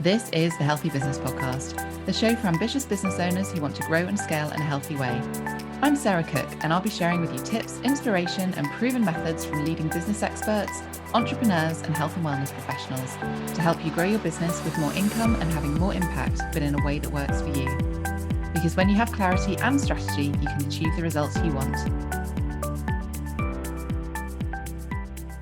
This is the Healthy Business Podcast, the show for ambitious business owners who want to grow and scale in a healthy way. I'm Sarah Cook, and I'll be sharing with you tips, inspiration, and proven methods from leading business experts, entrepreneurs, and health and wellness professionals to help you grow your business with more income and having more impact, but in a way that works for you. Because when you have clarity and strategy, you can achieve the results you want.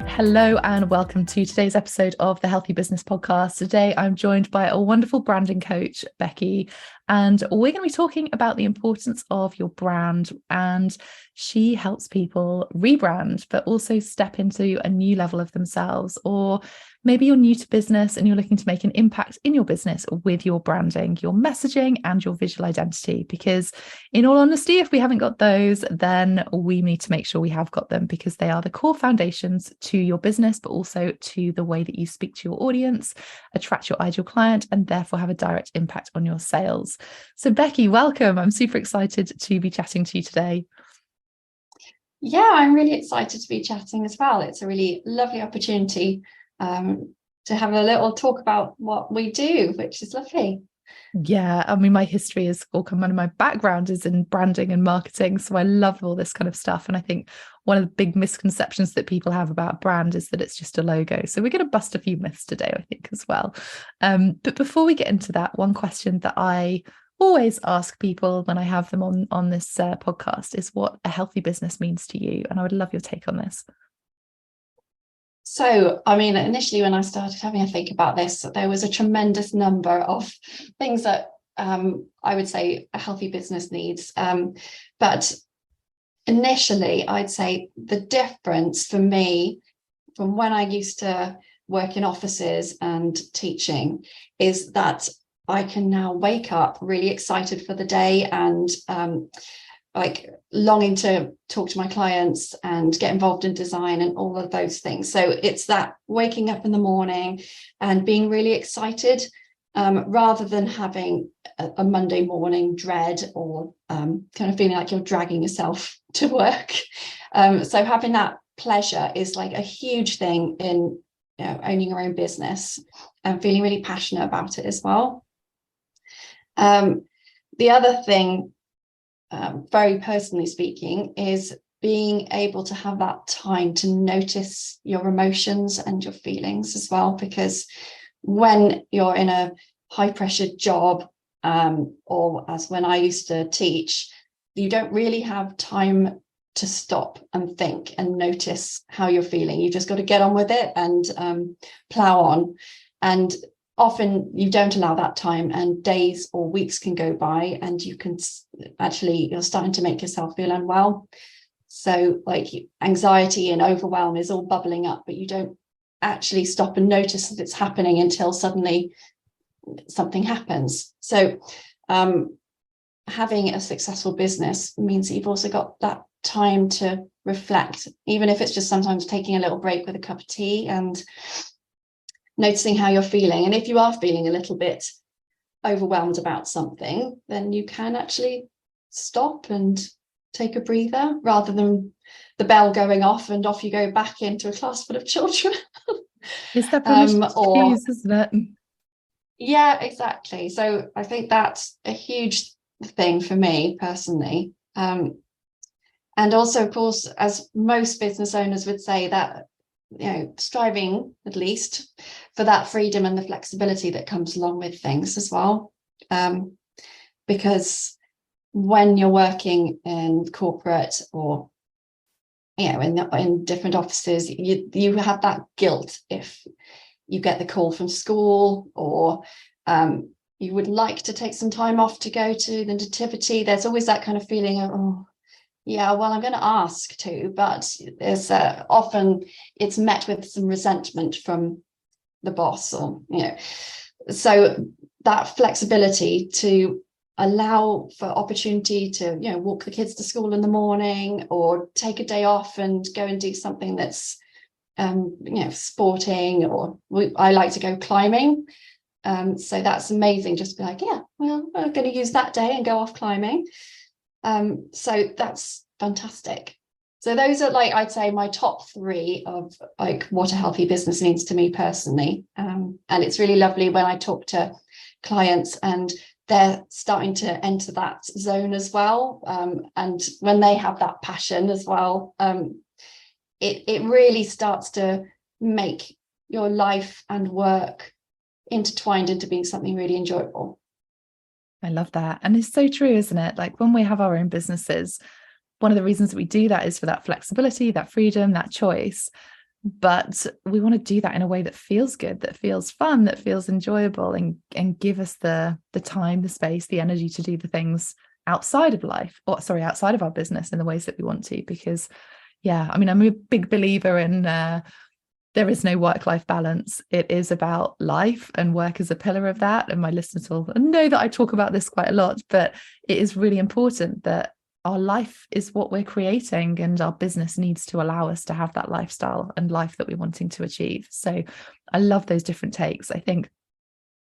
Hello and welcome to today's episode of the Healthy Business Podcast. Today I'm joined by a wonderful branding coach, Becky, and we're going to be talking about the importance of your brand. And she helps people rebrand, but also step into a new level of themselves. Or maybe you're new to business and you're looking to make an impact in your business with your branding, your messaging, and your visual identity. Because in all honesty, if we haven't got those, then we need to make sure we have got them, because they are the core foundations to your business, but also to the way that you speak to your audience, attract your ideal client, and therefore have a direct impact on your sales. So Becky, welcome. I'm super excited to be chatting to you today. Yeah, I'm really excited to be chatting as well. It's a really lovely opportunity to have a little talk about what we do, which is lovely. Yeah, I mean, my history is all kind of my background is in branding and marketing. So I love all this kind of stuff. And I think one of the big misconceptions that people have about brand is that it's just a logo. So we're going to bust a few myths today, I think, as well. But before we get into that, one question that I always ask people when I have them on this podcast is what a healthy business means to you. And I would love your take on this. So, I mean, initially when I started having a think about this, there was a tremendous number of things that I would say a healthy business needs. But initially, I'd say the difference for me from when I used to work in offices and teaching is that I can now wake up really excited for the day and like longing to talk to my clients and get involved in design and all of those things. So it's that waking up in the morning and being really excited rather than having a Monday morning dread or kind of feeling like you're dragging yourself to work. So having that pleasure is like a huge thing in owning your own business and feeling really passionate about it as well. The other thing, very personally speaking, is being able to have that time to notice your emotions and your feelings as well, because when you're in a high pressure job, or as when I used to teach, you don't really have time to stop and think and notice how you're feeling. You just got to get on with it and plow on. And often you don't allow that time, and days or weeks can go by and you can actually, you're starting to make yourself feel unwell. So like anxiety and overwhelm is all bubbling up, but you don't actually stop and notice that it's happening until suddenly something happens. So having a successful business means that you've also got that time to reflect, even if it's just sometimes taking a little break with a cup of tea and noticing how you're feeling. And if you are feeling a little bit overwhelmed about something, then you can actually stop and take a breather rather than the bell going off and off you go back into a class full of children. It's that permission to choose, isn't it? Yeah, exactly. So I think that's a huge thing for me personally. And also, of course, as most business owners would say, that striving at least for that freedom and the flexibility that comes along with things as well, because when you're working in corporate or in different offices, you have that guilt if you get the call from school or you would like to take some time off to go to the nativity. There's always that kind of feeling of, oh yeah, well, I'm going to ask to, but there's often it's met with some resentment from the boss, or so that flexibility to allow for opportunity to walk the kids to school in the morning or take a day off and go and do something that's sporting, or I like to go climbing, so that's amazing. Just be like, yeah, well, I'm going to use that day and go off climbing. So that's fantastic. So those are, like, I'd say my top three of like what a healthy business means to me personally. And And it's really lovely when I talk to clients and they're starting to enter that zone as well. And when they have that passion as well, it really starts to make your life and work intertwined into being something really enjoyable. I love that. And it's so true, isn't it? Like when we have our own businesses, one of the reasons that we do that is for that flexibility, that freedom, that choice. But we want to do that in a way that feels good, that feels fun, that feels enjoyable, and give us the time, the space, the energy to do the things outside of life, or sorry, outside of our business in the ways that we want to. Because yeah, I mean, I'm a big believer in there is no work-life balance. It is about life, and work is a pillar of that. And my listeners will know that I talk about this quite a lot, but it is really important that our life is what we're creating, and our business needs to allow us to have that lifestyle and life that we're wanting to achieve. So I love those different takes. I think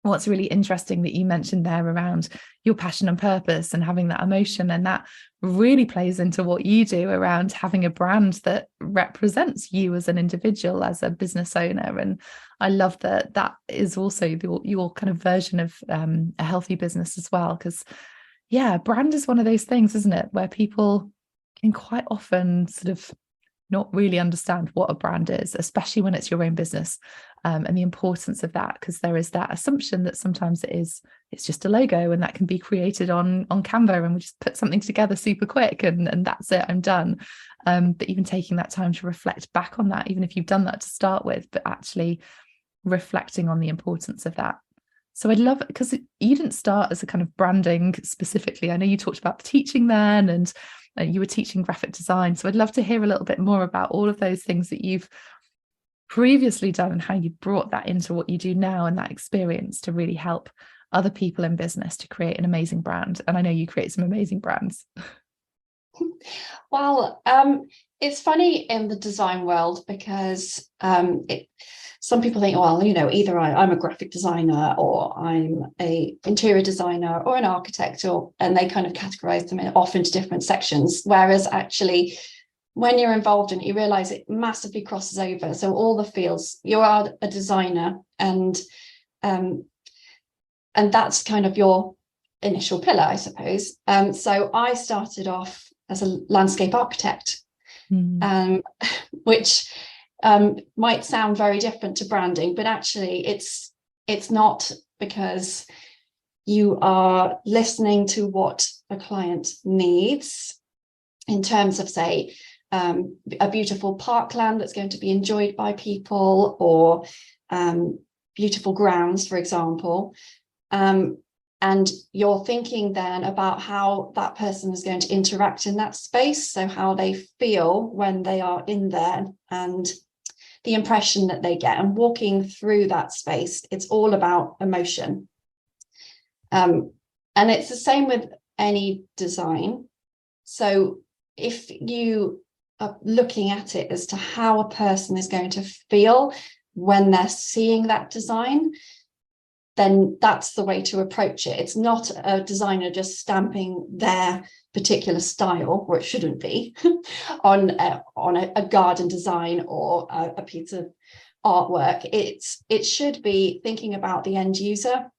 what's really interesting that you mentioned there around your passion and purpose and having that emotion, and that really plays into what you do around having a brand that represents you as an individual, as a business owner. And I love that that is also your kind of version of a healthy business as well, because yeah, brand is one of those things, isn't it, where people can quite often sort of not really understand what a brand is, especially when it's your own business, and the importance of that, because there is that assumption that sometimes it's just a logo, and that can be created on Canva, and we just put something together super quick and that's it, I'm done. But even taking that time to reflect back on that, even if you've done that to start with, but actually reflecting on the importance of that. So I'd love, because you didn't start as a kind of branding specifically. I know you talked about teaching then, and you were teaching graphic design. So I'd love to hear a little bit more about all of those things that you've previously done and how you brought that into what you do now, and that experience to really help other people in business to create an amazing brand. And I know you create some amazing brands. Well, it's funny in the design world, because some people think, well, either I'm a graphic designer, or I'm a interior designer, or an architect, and they kind of categorize them off into different sections. Whereas actually, when you're involved in it, you realize it massively crosses over. So all the fields, you are a designer, and that's kind of your initial pillar, I suppose. So I started off as a landscape architect, which might sound very different to branding, but actually it's not, because you are listening to what a client needs in terms of, say, a beautiful parkland that's going to be enjoyed by people, or beautiful grounds, for example. And you're thinking then about how that person is going to interact in that space, so how they feel when they are in there, and the impression that they get, and walking through that space. It's all about emotion. And it's the same with any design. So if you are looking at it as to how a person is going to feel when they're seeing that design, then that's the way to approach it. It's not a designer just stamping their particular style, or it shouldn't be, on a garden design or a piece of artwork. It should be thinking about the end user.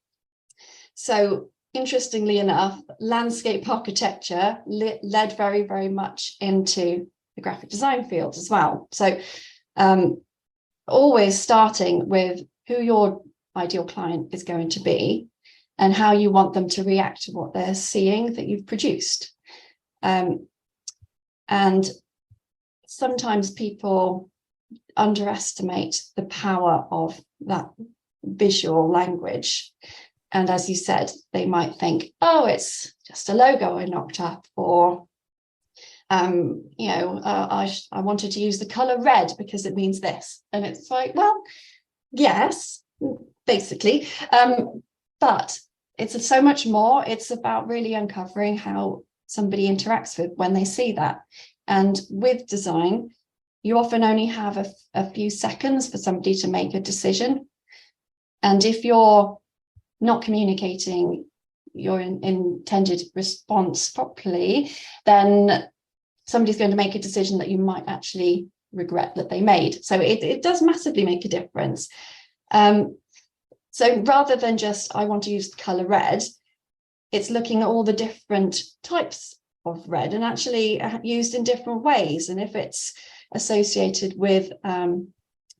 So interestingly enough, landscape architecture led very, very much into the graphic design field as well. So always starting with who your ideal client is going to be, and how you want them to react to what they're seeing that you've produced. And sometimes people underestimate the power of that visual language. And as you said, they might think, oh, it's just a logo I knocked up, or I wanted to use the color red because it means this. And it's like, well, yes, basically, but it's so much more. It's about really uncovering how somebody interacts with when they see that. And with design, you often only have a few seconds for somebody to make a decision. And if you're not communicating your intended response properly, then somebody's going to make a decision that you might actually regret that they made. So it does massively make a difference. So rather than just, I want to use the color red, it's looking at all the different types of red and actually used in different ways. And if it's associated with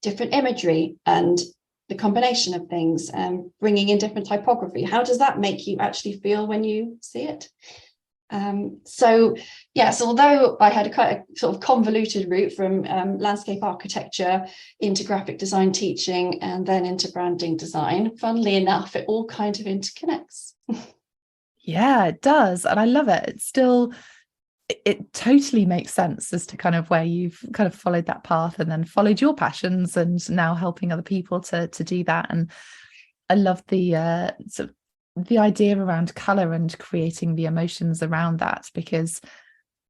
different imagery and the combination of things and bringing in different typography, how does that make you actually feel when you see it? So yes, although I had quite a sort of convoluted route from landscape architecture into graphic design teaching and then into branding design, funnily enough, it all kind of interconnects. Yeah, it does. And I love it. It's still, it totally makes sense as to kind of where you've kind of followed that path and then followed your passions and now helping other people to do that. And I love the sort of the idea around color and creating the emotions around that, because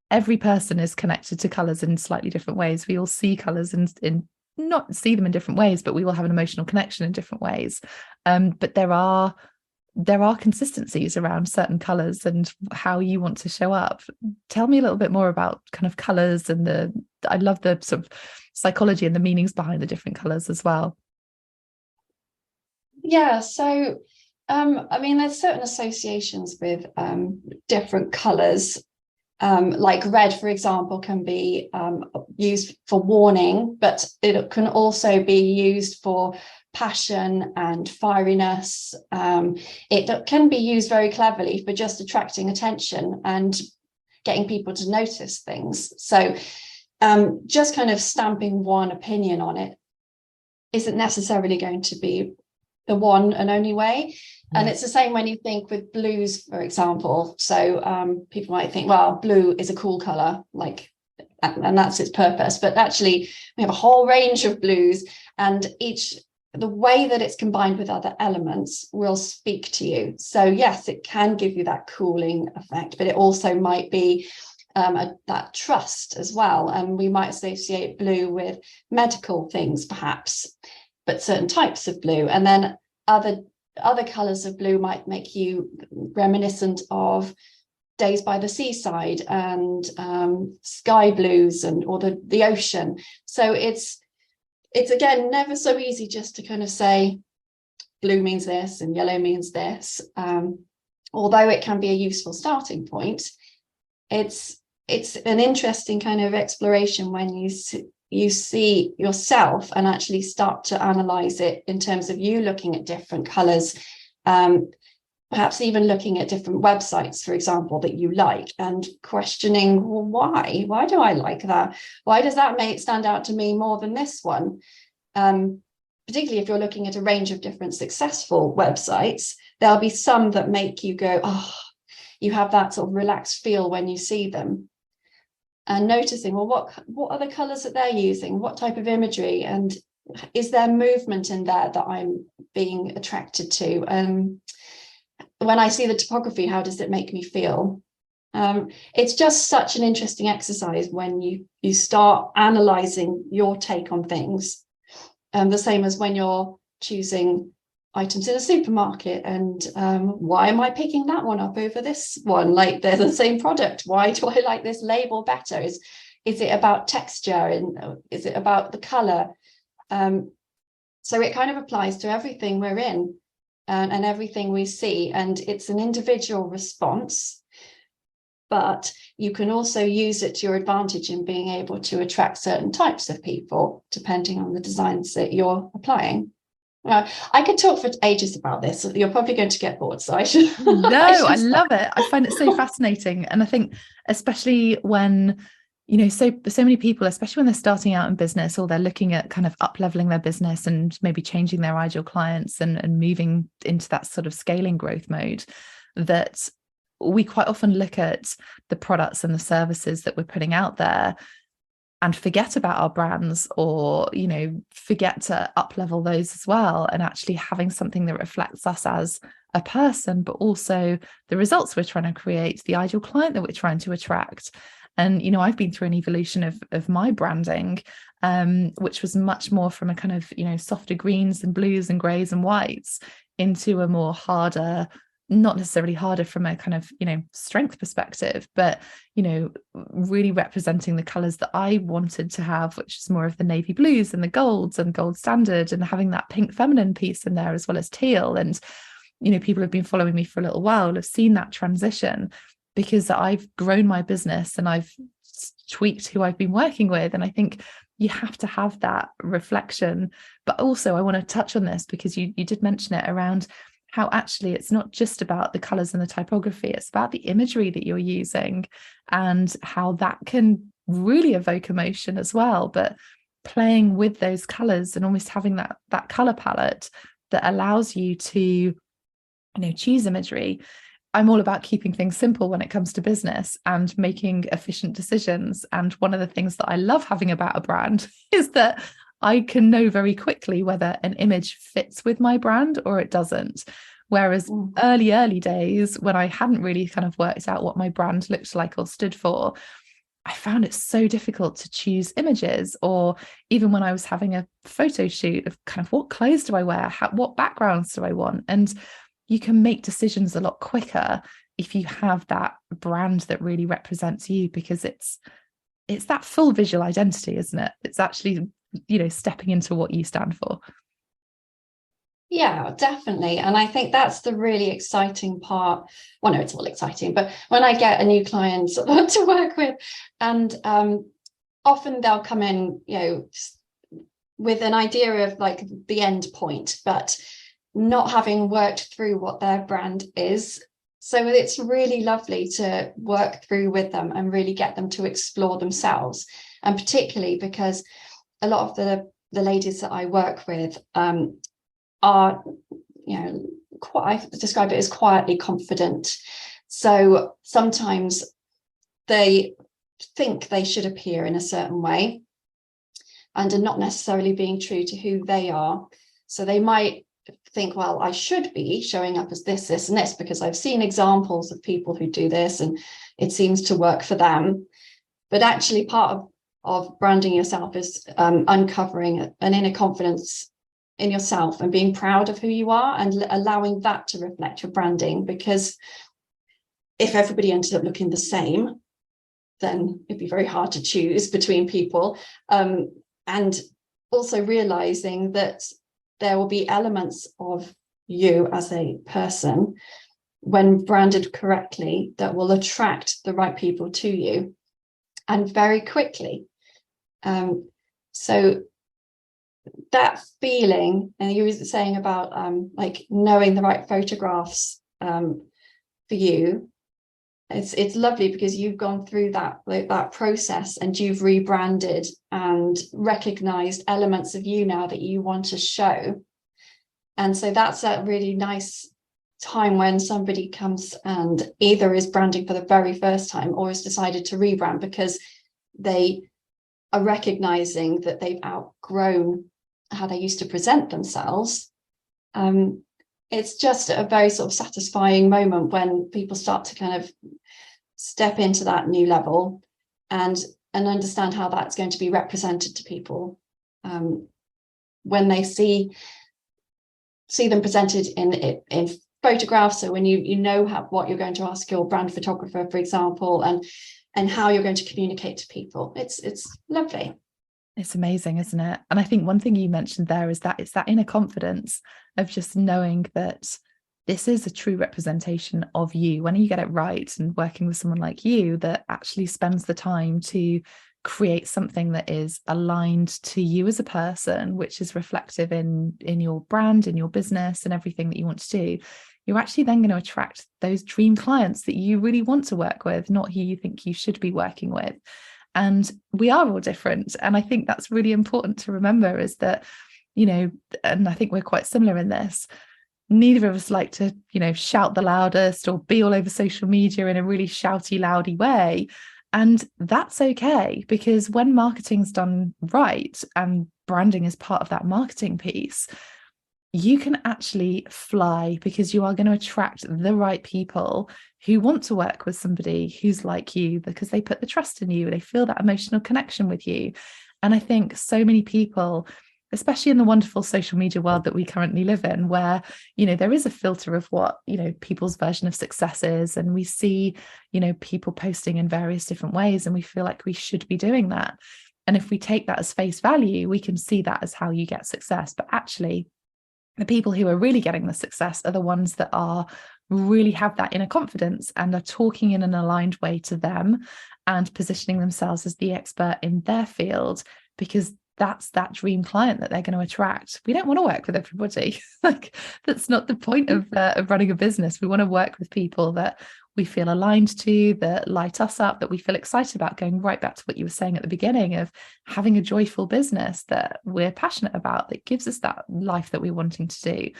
every person is connected to colors in slightly different ways. We all see colors in not see them in different ways, but we will have an emotional connection in different ways. But there are consistencies around certain colors and how you want to show up. Tell me a little bit more about kind of colors and I love the sort of psychology and the meanings behind the different colors as well. Yeah, so I mean, there's certain associations with different colors. Like red, for example, can be used for warning, but it can also be used for passion and fieriness. It can be used very cleverly for just attracting attention and getting people to notice things. So just kind of stamping one opinion on it isn't necessarily going to be the one and only way. And it's the same when you think with blues, for example. So people might think, well, blue is a cool color, like, and that's its purpose. But actually, we have a whole range of blues, and the way that it's combined with other elements will speak to you. So yes, it can give you that cooling effect, but it also might be that trust as well. And we might associate blue with medical things, perhaps, but certain types of blue, and then other colors of blue might make you reminiscent of days by the seaside and sky blues or the ocean. So it's again never so easy just to kind of say blue means this and yellow means this. Although it can be a useful starting point, it's an interesting kind of exploration when you see yourself and actually start to analyze it in terms of you looking at different colors, perhaps even looking at different websites, for example, that you like, and questioning, well, why do I like that? Why does that stand out to me more than this one? Particularly if you're looking at a range of different successful websites, there'll be some that make you go, oh, you have that sort of relaxed feel when you see them. And noticing, well, what are the colors that they're using? What type of imagery? And is there movement in there that I'm being attracted to? When I see the typography, how does it make me feel? It's just such an interesting exercise when you start analyzing your take on things. The same as when you're choosing items in a supermarket, and why am I picking that one up over this one? Like, they're the same product. Why do I like this label better? Is it about texture, and is it about the color? So it kind of applies to everything we're in and everything we see, and it's an individual response, but you can also use it to your advantage in being able to attract certain types of people depending on the designs that you're applying. I could talk for ages about this. You're probably going to get bored, so I should. No, I love it. I find it so fascinating. And I think especially when, so many people, especially when they're starting out in business or they're looking at kind of up-leveling their business and maybe changing their ideal clients and moving into that sort of scaling growth mode, that we quite often look at the products and the services that we're putting out there and forget about our brands, or forget to up level those as well, and actually having something that reflects us as a person, but also the results we're trying to create, the ideal client that we're trying to attract. And I've been through an evolution of my branding, which was much more from a kind of softer greens and blues and grays and whites into a more harder not necessarily harder from a kind of, strength perspective, but, really representing the colors that I wanted to have, which is more of the navy blues and the golds and gold standard, and having that pink feminine piece in there as well as teal. And, people have been following me for a little while, have seen that transition, because I've grown my business and I've tweaked who I've been working with. And I think you have to have that reflection. But also I want to touch on this because you did mention it around how actually it's not just about the colors and the typography, it's about the imagery that you're using and how that can really evoke emotion as well. But playing with those colors and almost having that color palette that allows you to, choose imagery. I'm all about keeping things simple when it comes to business and making efficient decisions. And one of the things that I love having about a brand is that I can know very quickly whether an image fits with my brand or it doesn't. Whereas early days, when I hadn't really kind of worked out what my brand looked like or stood for, I found it so difficult to choose images. Or even when I was having a photo shoot of kind of what clothes do I wear? What backgrounds do I want? And you can make decisions a lot quicker if you have that brand that really represents you, because it's that full visual identity, isn't it? It's actually, stepping into what you stand for. Yeah, definitely. And I think that's the really exciting part. Well, no, it's all exciting, but when I get a new client to work with, and often they'll come in, with an idea of like the end point, but not having worked through what their brand is. So it's really lovely to work through with them and really get them to explore themselves. And particularly because a lot of the ladies that I work with are, I describe it as quietly confident. So sometimes they think they should appear in a certain way and are not necessarily being true to who they are. So they might think, well, I should be showing up as this, and this, because I've seen examples of people who do this and it seems to work for them. But actually part of branding yourself is uncovering an inner confidence in yourself and being proud of who you are and allowing that to reflect your branding. Because if everybody ended up looking the same, then it'd be very hard to choose between people. And also realizing that there will be elements of you as a person, when branded correctly, that will attract the right people to you, and very quickly. So that feeling, and you were saying about like knowing the right photographs for you, it's lovely because you've gone through that process and you've rebranded and recognized elements of you now that you want to show. And so that's a really nice time when somebody comes and either is branding for the very first time or has decided to rebrand because they are recognizing that they've outgrown how they used to present themselves. It's just a very sort of satisfying moment when people start to kind of step into that new level and understand how that's going to be represented to people when they see them presented in photographs. So when you know what you're going to ask your brand photographer, for example, and how you're going to communicate to people, it's lovely. It's amazing, isn't it? And I think one thing you mentioned there is that it's that inner confidence of just knowing that this is a true representation of you. When you get it right, and working with someone like you that actually spends the time to create something that is aligned to you as a person, which is reflective in your brand, in your business, and everything that you want to do, you're actually then going to attract those dream clients that you really want to work with, not who you think you should be working with. And we are all different. And I think that's really important to remember, is that, and I think we're quite similar in this, neither of us like to, shout the loudest or be all over social media in a really shouty, loudy way. And that's okay, because when marketing's done right and branding is part of that marketing piece, you can actually fly, because you are going to attract the right people who want to work with somebody who's like you, because they put the trust in you, they feel that emotional connection with you. And I think so many people, especially in the wonderful social media world that we currently live in, where, there is a filter of what, people's version of success is. And we see, people posting in various different ways, and we feel like we should be doing that. And if we take that as face value, we can see that as how you get success. But actually, the people who are really getting the success are the ones that are really have that inner confidence and are talking in an aligned way to them and positioning themselves as the expert in their field, because that's that dream client that they're going to attract. We don't want to work with everybody. Like, that's not the point of running a business. We want to work with people that we feel aligned to, that light us up, that we feel excited about, going right back to what you were saying at the beginning of having a joyful business that we're passionate about, that gives us that life that we're wanting to do.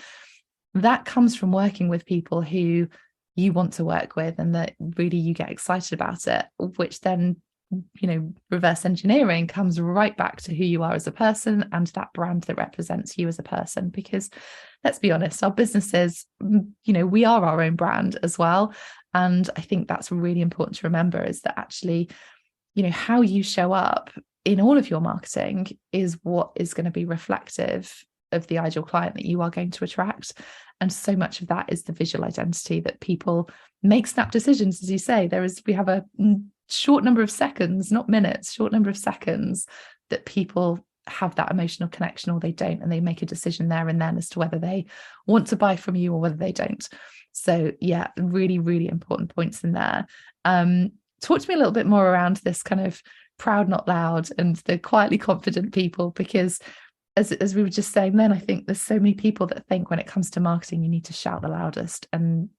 That comes from working with people who you want to work with and that really you get excited about it, which then, reverse engineering comes right back to who you are as a person and that brand that represents you as a person. Because let's be honest, our businesses, we are our own brand as well. And I think that's really important to remember, is that actually, how you show up in all of your marketing is what is going to be reflective of the ideal client that you are going to attract. And so much of that is the visual identity that people make snap decisions. As you say, we have a short number of seconds, not minutes, short number of seconds that people have that emotional connection or they don't, and they make a decision there and then as to whether they want to buy from you or whether they don't. So yeah, really, really important points in there. Talk to me a little bit more around this kind of proud, not loud, and the quietly confident people, because as we were just saying then, I think there's so many people that think when it comes to marketing, you need to shout the loudest. And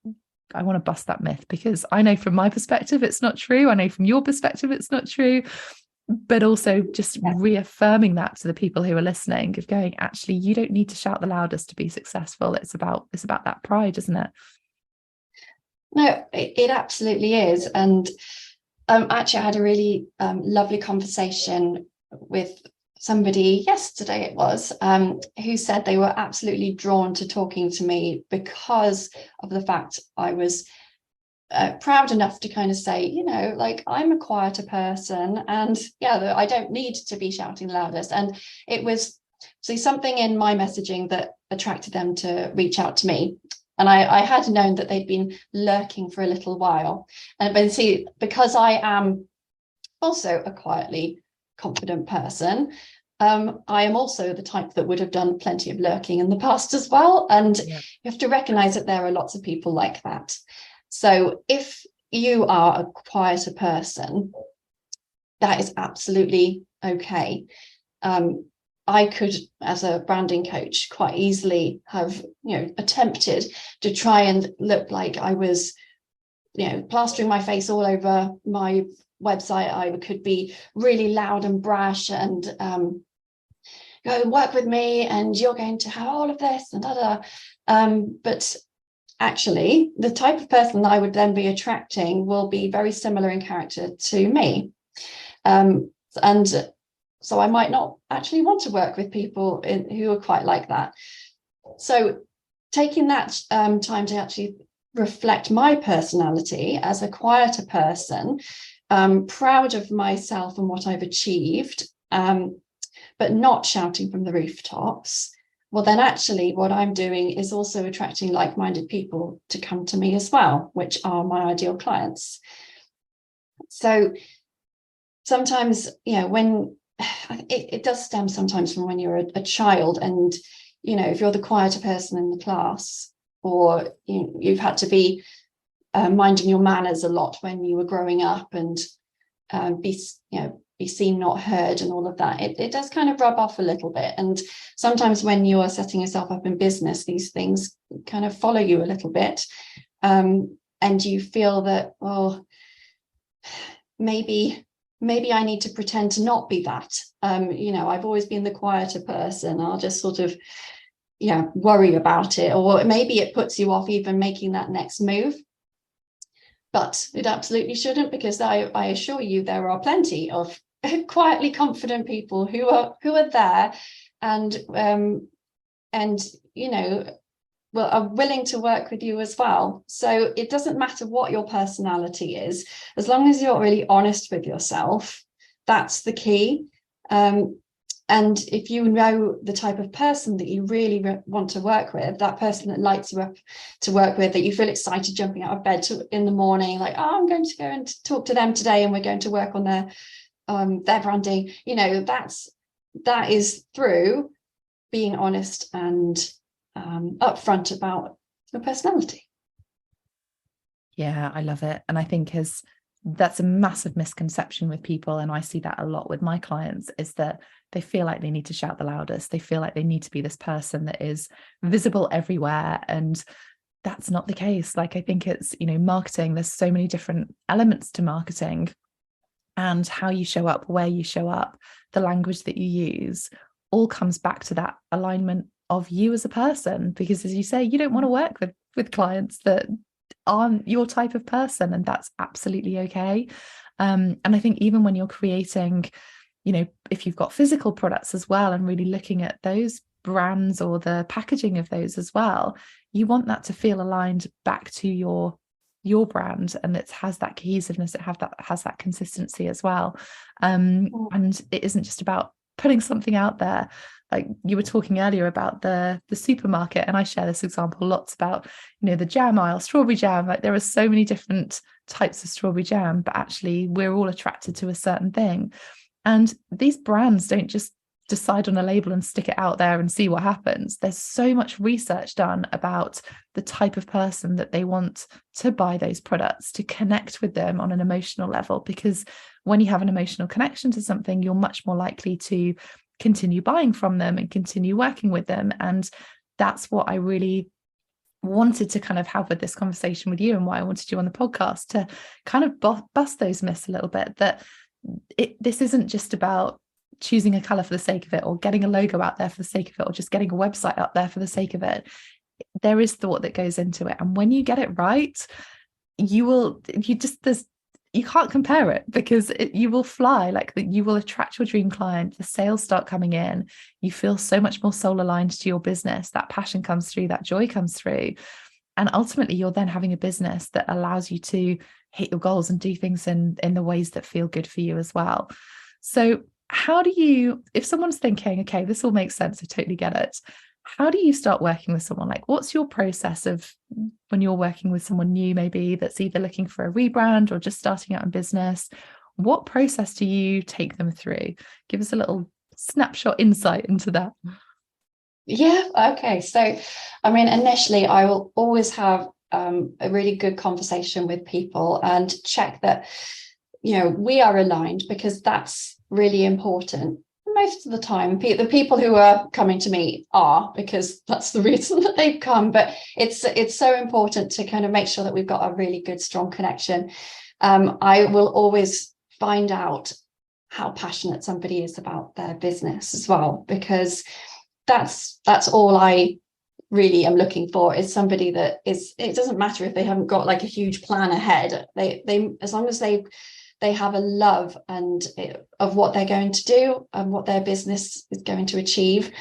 I want to bust that myth, because I know from my perspective, it's not true. I know from your perspective, it's not true. But also just reaffirming that to the people who are listening, of going, actually, you don't need to shout the loudest to be successful. It's about that pride, isn't it? No, it absolutely is. And actually, I had a really lovely conversation with somebody yesterday, it was, who said they were absolutely drawn to talking to me because of the fact I was proud enough to kind of say, like, I'm a quieter person, and I don't need to be shouting loudest. And it was something in my messaging that attracted them to reach out to me. And I had known that they'd been lurking for a little while. But see, because I am also a quietly confident person, I am also the type that would have done plenty of lurking in the past as well. And you have to recognize that there are lots of people like that. So if you are a quieter person, that is absolutely okay. I could, as a branding coach, quite easily have, attempted to try and look like I was, plastering my face all over my website. I could be really loud and brash and go and work with me, and you're going to have all of this and but actually, the type of person I would then be attracting will be very similar in character to me. And so I might not actually want to work with people who are quite like that. So taking that time to actually reflect my personality as a quieter person, proud of myself and what I've achieved, but not shouting from the rooftops, well, then actually what I'm doing is also attracting like-minded people to come to me as well, which are my ideal clients. So sometimes, when it does stem sometimes from when you're a child, and, if you're the quieter person in the class, or you've had to be minding your manners a lot when you were growing up, and be seen, not heard, and all of that, it does kind of rub off a little bit. And sometimes when you are setting yourself up in business, these things kind of follow you a little bit, and you feel that, well, maybe I need to pretend to not be that. I've always been the quieter person. I'll just sort of worry about it, or maybe it puts you off even making that next move. But it absolutely shouldn't, because I assure you there are plenty of quietly confident people who are there and are willing to work with you as well. So it doesn't matter what your personality is, as long as you're really honest with yourself. That's the key. And if you know the type of person that you really want to work with, that person that lights you up to work with, that you feel excited jumping out of bed in the morning, like, oh, I'm going to go and talk to them today, and we're going to work on their branding. You know, that is through being honest and upfront about your personality. Yeah, I love it. And I think that's a massive misconception with people. And I see that a lot with my clients, is that they feel like they need to shout the loudest. They feel like they need to be this person that is visible everywhere. And that's not the case. Like, I think it's, marketing, there's so many different elements to marketing, and how you show up, where you show up, the language that you use, all comes back to that alignment of you as a person. Because as you say, you don't want to work with clients that aren't your type of person, and that's absolutely okay. And I think even when you're creating, if you've got physical products as well, and really looking at those brands or the packaging of those as well, you want that to feel aligned back to your brand, and it has that cohesiveness, it has that consistency as well. And it isn't just about putting something out there. Like you were talking earlier about the supermarket, and I share this example lots about, the jam aisle, strawberry jam. Like there are so many different types of strawberry jam, but actually we're all attracted to a certain thing. And these brands don't just decide on a label and stick it out there and see what happens. There's so much research done about the type of person that they want to buy those products, to connect with them on an emotional level, because when you have an emotional connection to something, you're much more likely to continue buying from them and continue working with them. And that's what I really wanted to kind of have with this conversation with you, and why I wanted you on the podcast, to kind of bust those myths a little bit, that this isn't just about choosing a color for the sake of it, or getting a logo out there for the sake of it, or just getting a website up there for the sake of it. There is thought that goes into it, and when you get it right, you can't compare it, because you will fly. Like, you will attract your dream client, the sales start coming in, you feel so much more soul aligned to your business, that passion comes through, that joy comes through, and ultimately you're then having a business that allows you to hit your goals and do things in the ways that feel good for you as well. So how do you, if someone's thinking, okay, this all makes sense, I totally get it, how do you start working with someone? Like, what's your process of when you're working with someone new, maybe that's either looking for a rebrand or just starting out in business? What process do you take them through? Give us a little snapshot insight into that. Yeah, okay. So, I mean, initially, I will always have a really good conversation with people and check that, we are aligned, because that's really important. Most of the time, the people who are coming to me are, because that's the reason that they've come. But it's so important to kind of make sure that we've got a really good, strong connection. I will always find out how passionate somebody is about their business as well, because that's all I really am looking for, is somebody that is, it doesn't matter if they haven't got like a huge plan ahead. They as long as they have a love of what they're going to do and what their business is going to achieve.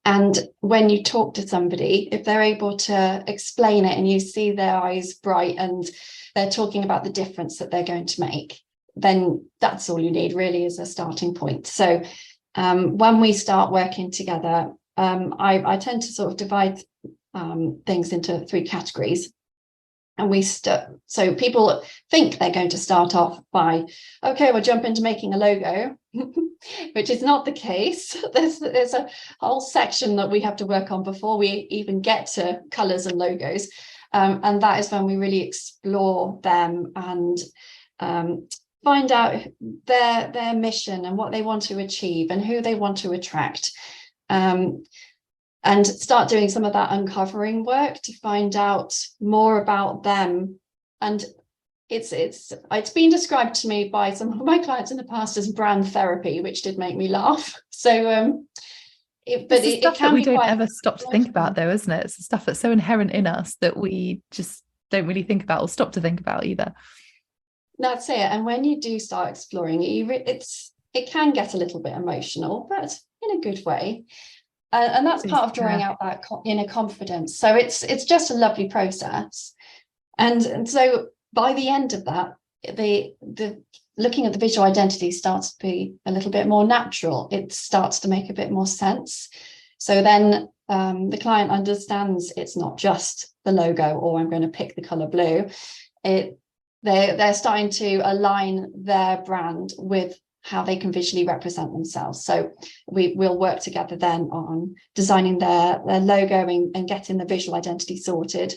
And when you talk to somebody, if they're able to explain it and you see their eyes bright and they're talking about the difference that they're going to make, then that's all you need really, as a starting point. So when we start working together, I tend to sort of divide things into 3 categories. And so people think they're going to start off by, okay, we'll jump into making a logo, which is not the case. There's a whole section that we have to work on before we even get to colours and logos. And that is when we really explore them and find out their mission and what they want to achieve and who they want to attract. And start doing some of that uncovering work to find out more about them. And it's been described to me by some of my clients in the past as brand therapy, which did make me laugh. So it stuff can that we be don't quite ever stop to think about, though, isn't it? It's the stuff that's so inherent in us that we just don't really think about or stop to think about either. That's it. And when you do start exploring it, it can get a little bit emotional, but in a good way. And that's part of drawing out that inner confidence. So it's just a lovely process. And so by the end of that, the looking at the visual identity starts to be a little bit more natural. It starts to make a bit more sense. So then the client understands it's not just the logo, or I'm going to pick the color blue. They're starting to align their brand with how they can visually represent themselves. So we'll work together then on designing their logo and getting the visual identity sorted.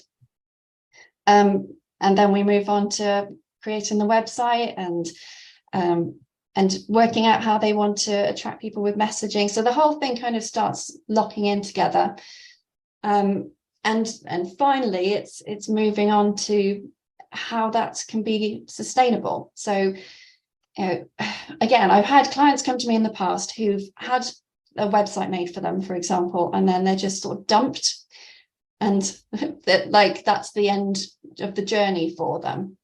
And then we move on to creating the website and working out how they want to attract people with messaging. So the whole thing kind of starts locking in together. And finally, it's moving on to how that can be sustainable. So, again, I've had clients come to me in the past who've had a website made for them, for example, and then they're just sort of dumped, and that's the end of the journey for them,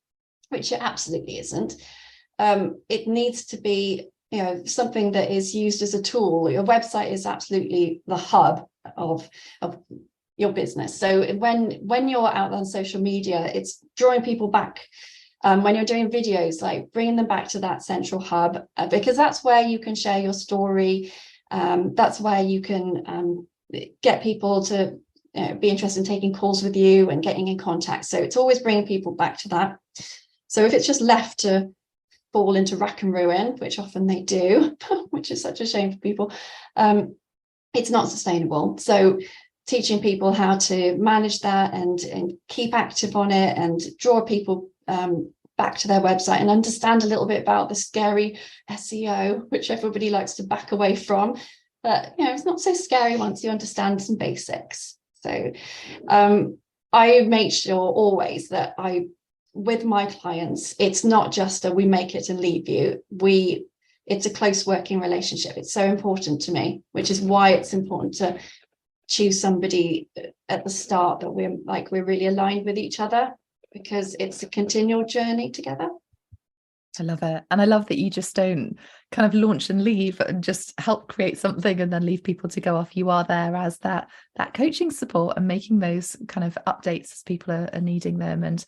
which it absolutely isn't. It needs to be, something that is used as a tool. Your website is absolutely the hub of your business. So when you're out on social media, it's drawing people back. When you're doing videos, like bringing them back to that central hub, because that's where you can share your story. That's where you can get people to be interested in taking calls with you and getting in contact. So it's always bringing people back to that. So if it's just left to fall into rack and ruin, which often they do, which is such a shame for people, it's not sustainable. So teaching people how to manage that and keep active on it and draw people back to their website and understand a little bit about the scary SEO, which everybody likes to back away from. But it's not so scary once you understand some basics. So I make sure always that with my clients, it's not just a we make it and leave you. It's a close working relationship. It's so important to me, which is why it's important to choose somebody at the start that we're really aligned with each other, because it's a continual journey together. I love it. And I love that you just don't kind of launch and leave and just help create something and then leave people to go off. You are there as that coaching support and making those kind of updates as people are needing them. And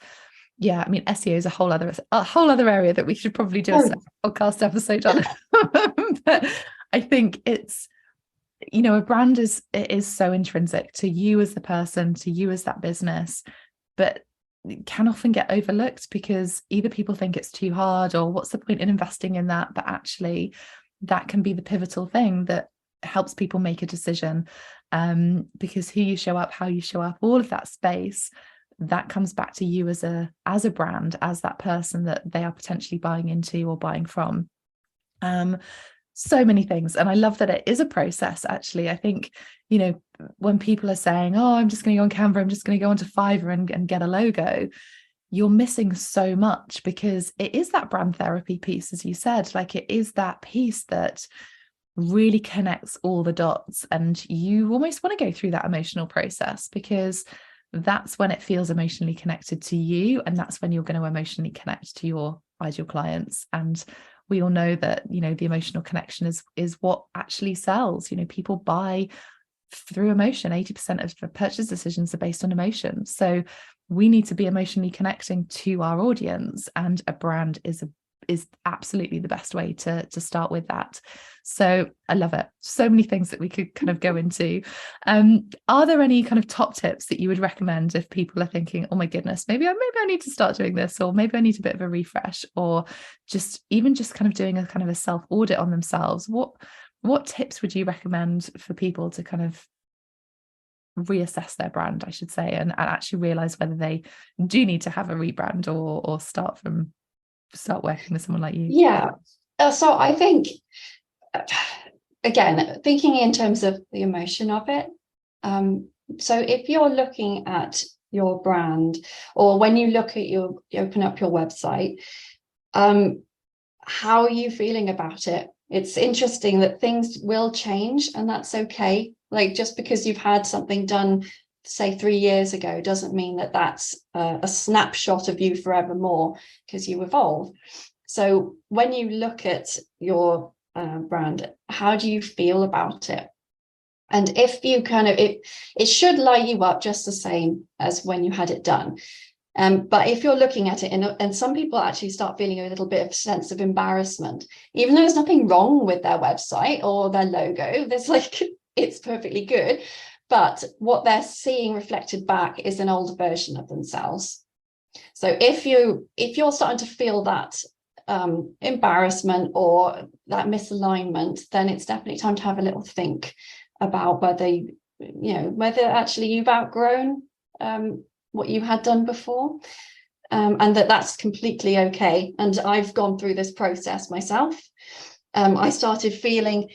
yeah, I mean, SEO is a whole other area that we should probably do a podcast episode on. But I think it's, a brand is so intrinsic to you as the person, to you as that business, but it can often get overlooked because either people think it's too hard or what's the point in investing in that, but actually that can be the pivotal thing that helps people make a decision, because who you show up, how you show up, all of that space, that comes back to you as a brand, as that person that they are potentially buying into or buying from. So many things. And I love that it is a process. Actually, I think, when people are saying, oh, I'm just going to go on Canva, I'm just going to go onto Fiverr and get a logo, you're missing so much, because it is that brand therapy piece, as you said. Like, it is that piece that really connects all the dots, and you almost want to go through that emotional process, because that's when it feels emotionally connected to you, and that's when you're going to emotionally connect to your ideal clients. And we all know that the emotional connection is what actually sells. People buy through emotion. 80% of the purchase decisions are based on emotion. So we need to be emotionally connecting to our audience, and a brand is absolutely the best way to start with that. So I love it. So many things that we could kind of go into. Are there any kind of top tips that you would recommend if people are thinking, oh my goodness, maybe I need to start doing this, or maybe I need a bit of a refresh, or just kind of doing a kind of a self audit on themselves? What tips would you recommend for people to kind of reassess their brand, I should say, and actually realize whether they do need to have a rebrand or start working with someone like you? Yeah. So I think, again, thinking in terms of the emotion of it. So if you're looking at your brand, or when you open up your website, how are you feeling about it? It's interesting that things will change, and that's okay. Like, just because you've had something done, say 3 years ago, doesn't mean that that's a snapshot of you forevermore, because you evolve. So when you look at your brand, how do you feel about it? And if you it should light you up just the same as when you had it done. But if you're looking at it, and some people actually start feeling a little bit of sense of embarrassment, even though there's nothing wrong with their website or their logo, there's like, it's perfectly good. But what they're seeing reflected back is an older version of themselves. So if you're starting to feel that embarrassment or that misalignment, then it's definitely time to have a little think about whether actually you've outgrown what you had done before, and that's completely okay. And I've gone through this process myself. I started feeling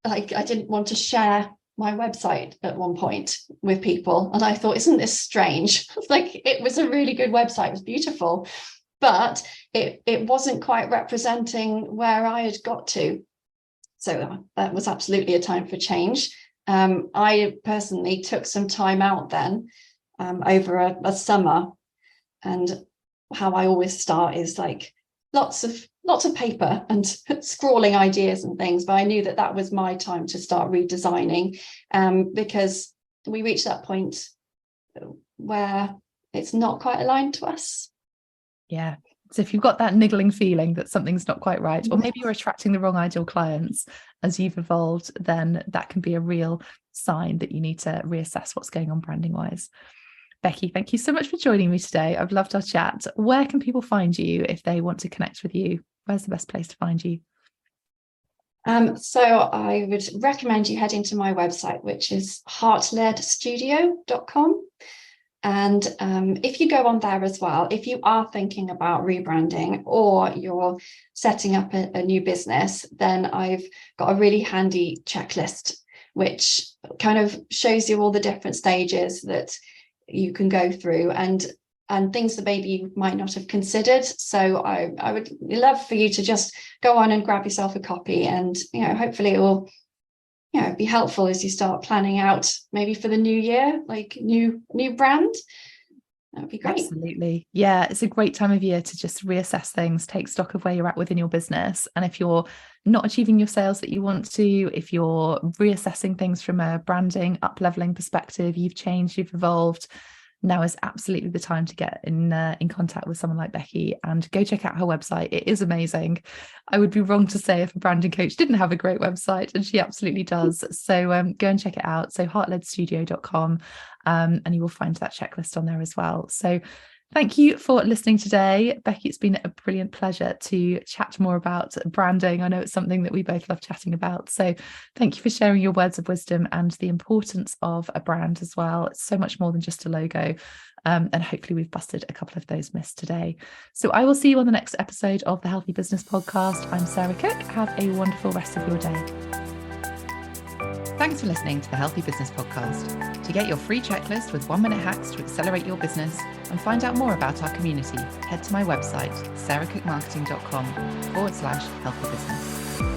like I didn't want to share my website at one point with people, and I thought, isn't this strange? Like, it was a really good website, it was beautiful, but it wasn't quite representing where I had got to. So that was absolutely a time for change. I personally took some time out then, over a summer, and how I always start is like lots of paper and scrawling ideas and things. But I knew that was my time to start redesigning, because we reached that point where it's not quite aligned to us. Yeah. So if you've got that niggling feeling that something's not quite right, or maybe you're attracting the wrong ideal clients as you've evolved, then that can be a real sign that you need to reassess what's going on branding wise. Becky, thank you so much for joining me today. I've loved our chat. Where can people find you if they want to connect with you? Where's the best place to find you? So I would recommend you heading to my website, which is heartledstudio.com. And if you go on there as well, if you are thinking about rebranding or you're setting up a new business, then I've got a really handy checklist, which kind of shows you all the different stages that you can go through and things that maybe you might not have considered. So I would love for you to just go on and grab yourself a copy, and hopefully it will be helpful as you start planning out maybe for the new year, like new brand. That would be great. Absolutely. Yeah, it's a great time of year to just reassess things, take stock of where you're at within your business. And if you're not achieving your sales that you want to, if you're reassessing things from a branding, up-leveling perspective, you've changed, you've evolved, now is absolutely the time to get in contact with someone like Becky and go check out her website. It is amazing. I would be wrong to say if a branding coach didn't have a great website, and she absolutely does. So go and check it out. So heartledstudio.com, and you will find that checklist on there as well. So thank you for listening today, Becky. It's been a brilliant pleasure to chat more about branding. I know it's something that we both love chatting about. So thank you for sharing your words of wisdom and the importance of a brand as well. It's so much more than just a logo. And hopefully we've busted a couple of those myths today. So I will see you on the next episode of the Healthy Business Podcast. I'm Sarah Cook. Have a wonderful rest of your day. Thanks for listening to the Healthy Business Podcast. To get your free checklist with 1-minute hacks to accelerate your business and find out more about our community, head to my website, sarahcookmarketing.com/healthy business.